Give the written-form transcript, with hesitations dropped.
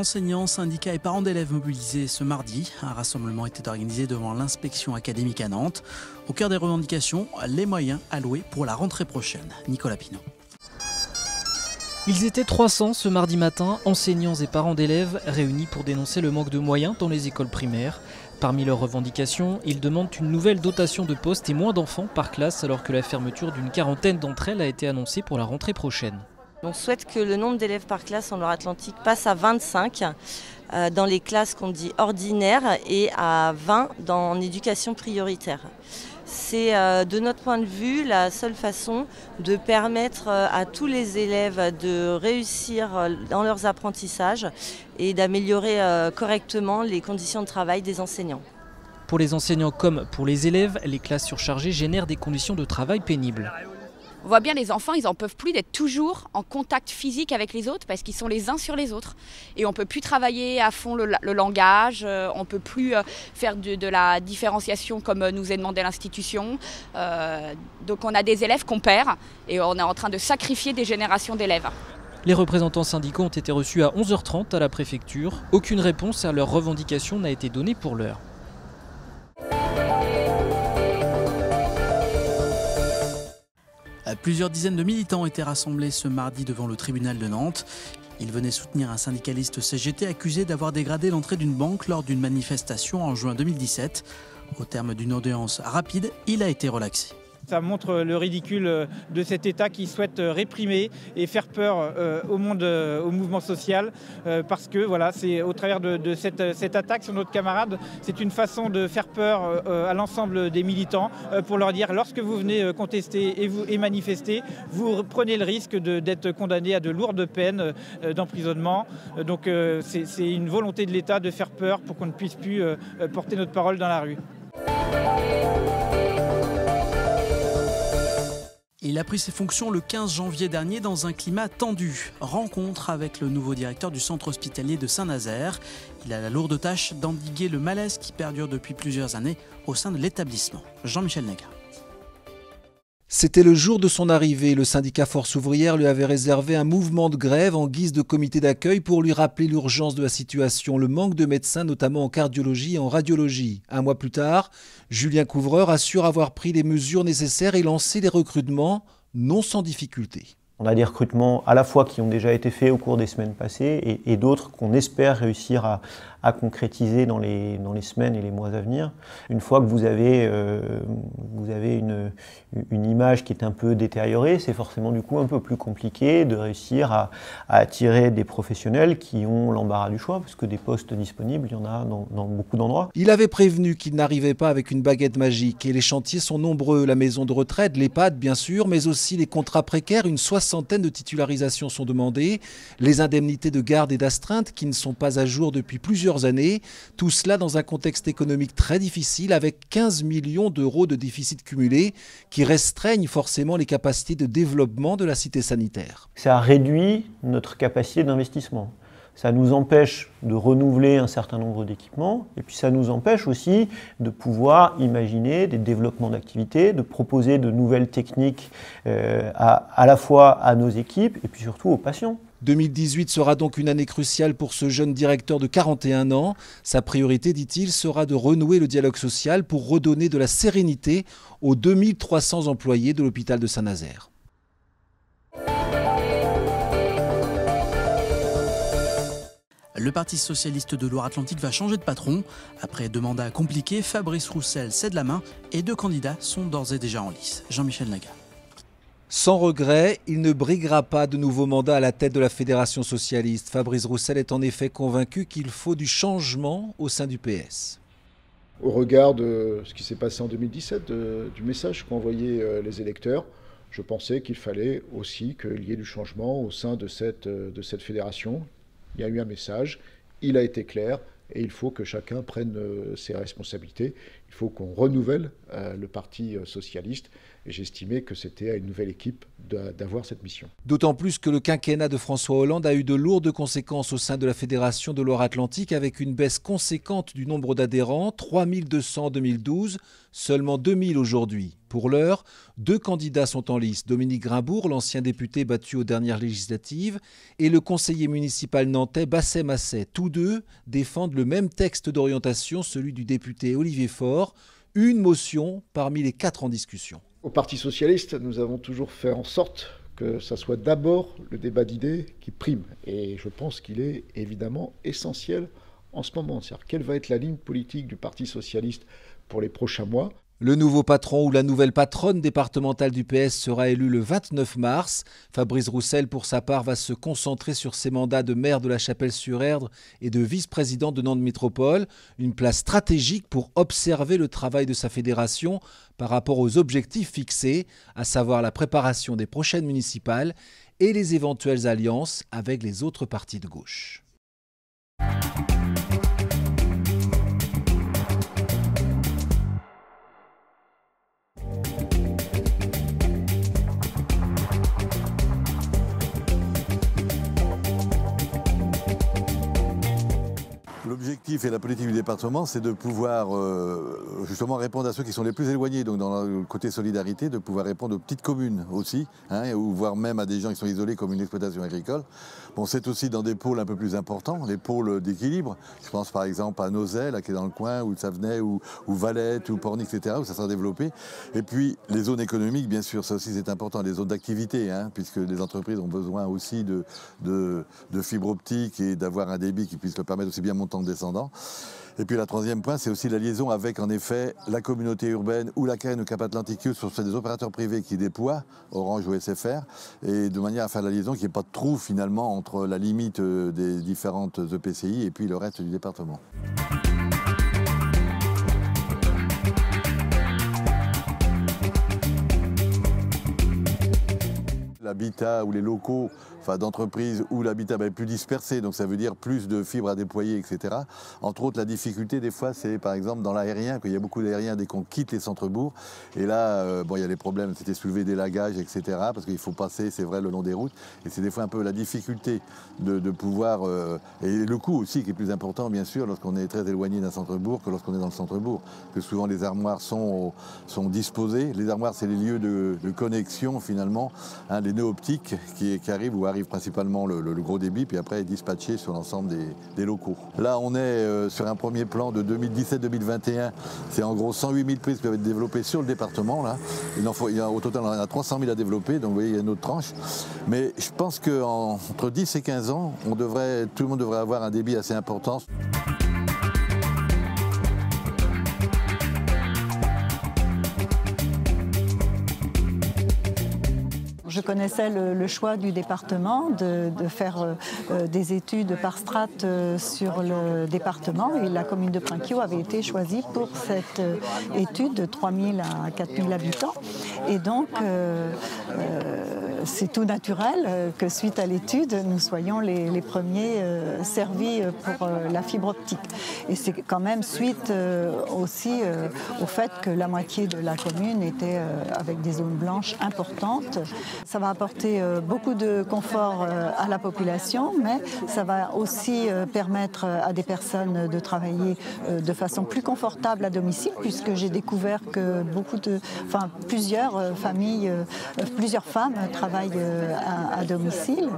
Enseignants, syndicats et parents d'élèves mobilisés ce mardi. Un rassemblement était organisé devant l'inspection académique à Nantes. Au cœur des revendications, les moyens alloués pour la rentrée prochaine. Nicolas Pinot. Ils étaient 300 ce mardi matin, enseignants et parents d'élèves réunis pour dénoncer le manque de moyens dans les écoles primaires. Parmi leurs revendications, ils demandent une nouvelle dotation de postes et moins d'enfants par classe alors que la fermeture d'une quarantaine d'entre elles a été annoncée pour la rentrée prochaine. On souhaite que le nombre d'élèves par classe en Loire-Atlantique passe à 25 dans les classes qu'on dit ordinaires et à 20 en éducation prioritaire. C'est de notre point de vue la seule façon de permettre à tous les élèves de réussir dans leurs apprentissages et d'améliorer correctement les conditions de travail des enseignants. Pour les enseignants comme pour les élèves, les classes surchargées génèrent des conditions de travail pénibles. On voit bien les enfants, ils n'en peuvent plus d'être toujours en contact physique avec les autres parce qu'ils sont les uns sur les autres. Et on ne peut plus travailler à fond le langage, on ne peut plus faire de la différenciation comme nous est demandé l'institution. Donc on a des élèves qu'on perd et on est en train de sacrifier des générations d'élèves. Les représentants syndicaux ont été reçus à 11h30 à la préfecture. Aucune réponse à leurs revendications n'a été donnée pour l'heure. Plusieurs dizaines de militants étaient rassemblés ce mardi devant le tribunal de Nantes. Ils venaient soutenir un syndicaliste CGT accusé d'avoir dégradé l'entrée d'une banque lors d'une manifestation en juin 2017. Au terme d'une audience rapide, il a été relaxé. Ça montre le ridicule de cet État qui souhaite réprimer et faire peur au mouvement social parce que voilà, c'est au travers de cette attaque sur notre camarade, c'est une façon de faire peur à l'ensemble des militants pour leur dire lorsque vous venez contester et manifester, vous prenez le risque d'être condamné à de lourdes peines d'emprisonnement. Donc c'est une volonté de l'État de faire peur pour qu'on ne puisse plus porter notre parole dans la rue. Il a pris ses fonctions le 15 janvier dernier dans un climat tendu. Rencontre avec le nouveau directeur du centre hospitalier de Saint-Nazaire. Il a la lourde tâche d'endiguer le malaise qui perdure depuis plusieurs années au sein de l'établissement. Jean-Michel Naga. C'était le jour de son arrivée. Le syndicat Force ouvrière lui avait réservé un mouvement de grève en guise de comité d'accueil pour lui rappeler l'urgence de la situation, le manque de médecins notamment en cardiologie et en radiologie. Un mois plus tard, Julien Couvreur assure avoir pris les mesures nécessaires et lancé les recrutements, non sans difficulté. On a des recrutements à la fois qui ont déjà été faits au cours des semaines passées et d'autres qu'on espère réussir à concrétiser dans les semaines et les mois à venir. Une fois que vous avez une image qui est un peu détériorée, c'est forcément du coup un peu plus compliqué de réussir à attirer des professionnels qui ont l'embarras du choix, parce que des postes disponibles, il y en a dans beaucoup d'endroits. Il avait prévenu qu'il n'arrivait pas avec une baguette magique et les chantiers sont nombreux. La maison de retraite, l'EHPAD bien sûr, mais aussi les contrats précaires, une soixantaine de titularisations sont demandées, les indemnités de garde et d'astreinte qui ne sont pas à jour depuis plusieurs années, tout cela dans un contexte économique très difficile avec 15 millions d'euros de déficit cumulé qui restreignent forcément les capacités de développement de la cité sanitaire. Ça réduit notre capacité d'investissement. Ça nous empêche de renouveler un certain nombre d'équipements et puis ça nous empêche aussi de pouvoir imaginer des développements d'activités, de proposer de nouvelles techniques à la fois à nos équipes et puis surtout aux patients. 2018 sera donc une année cruciale pour ce jeune directeur de 41 ans. Sa priorité, dit-il, sera de renouer le dialogue social pour redonner de la sérénité aux 2300 employés de l'hôpital de Saint-Nazaire. Le Parti socialiste de Loire-Atlantique va changer de patron. Après 2 mandats compliqués, Fabrice Roussel cède la main et 2 candidats sont d'ores et déjà en lice. Jean-Michel Naga. Sans regret, il ne briguera pas de nouveau mandat à la tête de la Fédération socialiste. Fabrice Roussel est en effet convaincu qu'il faut du changement au sein du PS. Au regard de ce qui s'est passé en 2017, du message qu'ont envoyé les électeurs, je pensais qu'il fallait aussi qu'il y ait du changement au sein de cette fédération. Il y a eu un message, il a été clair et il faut que chacun prenne ses responsabilités. Il faut qu'on renouvelle le Parti socialiste. Et j'estimais que c'était à une nouvelle équipe d'avoir cette mission. D'autant plus que le quinquennat de François Hollande a eu de lourdes conséquences au sein de la Fédération de Loire-Atlantique, avec une baisse conséquente du nombre d'adhérents, 3200 en 2012, seulement 2000 aujourd'hui. Pour l'heure, 2 candidats sont en lice, Dominique Grimbourg, l'ancien député battu aux dernières législatives, et le conseiller municipal nantais Bassem Asset. Tous deux défendent le même texte d'orientation, celui du député Olivier Faure, une motion parmi les 4 en discussion. Au Parti socialiste, nous avons toujours fait en sorte que ça soit d'abord le débat d'idées qui prime. Et je pense qu'il est évidemment essentiel en ce moment. C'est-à-dire, quelle va être la ligne politique du Parti socialiste pour les prochains mois ? Le nouveau patron ou la nouvelle patronne départementale du PS sera élu le 29 mars. Fabrice Roussel, pour sa part, va se concentrer sur ses mandats de maire de la Chapelle-sur-Erdre et de vice-président de Nantes Métropole. Une place stratégique pour observer le travail de sa fédération par rapport aux objectifs fixés, à savoir la préparation des prochaines municipales et les éventuelles alliances avec les autres partis de gauche. L'objectif et la politique du département, c'est de pouvoir justement répondre à ceux qui sont les plus éloignés, donc dans le côté solidarité, de pouvoir répondre aux petites communes aussi, ou voire même à des gens qui sont isolés comme une exploitation agricole. Bon, c'est aussi dans des pôles un peu plus importants, les pôles d'équilibre. Je pense par exemple à Nozay, là, qui est dans le coin, ou Savenay, ou Valette, ou Pornic, etc., où ça sera développé. Et puis les zones économiques, bien sûr, ça aussi c'est important, les zones d'activité, puisque les entreprises ont besoin aussi de fibre optique et d'avoir un débit qui puisse le permettre aussi bien montant que descendant. Et puis le troisième point, c'est aussi la liaison avec, en effet, la communauté urbaine ou la CAN ou Cap Atlanticus, sur des opérateurs privés qui déploient, Orange ou SFR, et de manière à faire la liaison qu'il n'y ait pas de trou finalement entre la limite des différentes EPCI et puis le reste du département. L'habitat ou les locaux d'entreprises où l'habitat est plus dispersé, donc ça veut dire plus de fibres à déployer, etc. Entre autres, la difficulté des fois, c'est par exemple dans l'aérien, qu'il y a beaucoup d'aériens dès qu'on quitte les centres-bourgs. Et là, il y a des problèmes, c'était soulevé des lagages, etc. Parce qu'il faut passer, c'est vrai, le long des routes. Et c'est des fois un peu la difficulté de pouvoir... et le coût aussi qui est plus important, bien sûr, lorsqu'on est très éloigné d'un centre-bourg que lorsqu'on est dans le centre-bourg. Parce que souvent, les armoires sont disposées. Les armoires, c'est les lieux de connexion, finalement, les nœuds optiques qui arrivent ou arrivent principalement le gros débit, puis après est dispatché sur l'ensemble des locaux. Là, on est sur un premier plan de 2017-2021. C'est en gros 108 000 prises qui peuvent être développées sur le département. Là. Au total, on en a 300 000 à développer, donc vous voyez, il y a une autre tranche. Mais je pense qu'entre 10 et 15 ans, tout le monde devrait avoir un débit assez important. Je connaissais le choix du département de faire des études par strate sur le département et la commune de Prinquio avait été choisie pour cette étude de 3 000 à 4 000 habitants. Et donc, c'est tout naturel que suite à l'étude, nous soyons les premiers servis pour la fibre optique. Et c'est quand même suite aussi au fait que la moitié de la commune était avec des zones blanches importantes. Ça va apporter beaucoup de confort à la population, mais ça va aussi permettre à des personnes de travailler de façon plus confortable à domicile, puisque j'ai découvert que plusieurs familles, plusieurs femmes travaillent à domicile.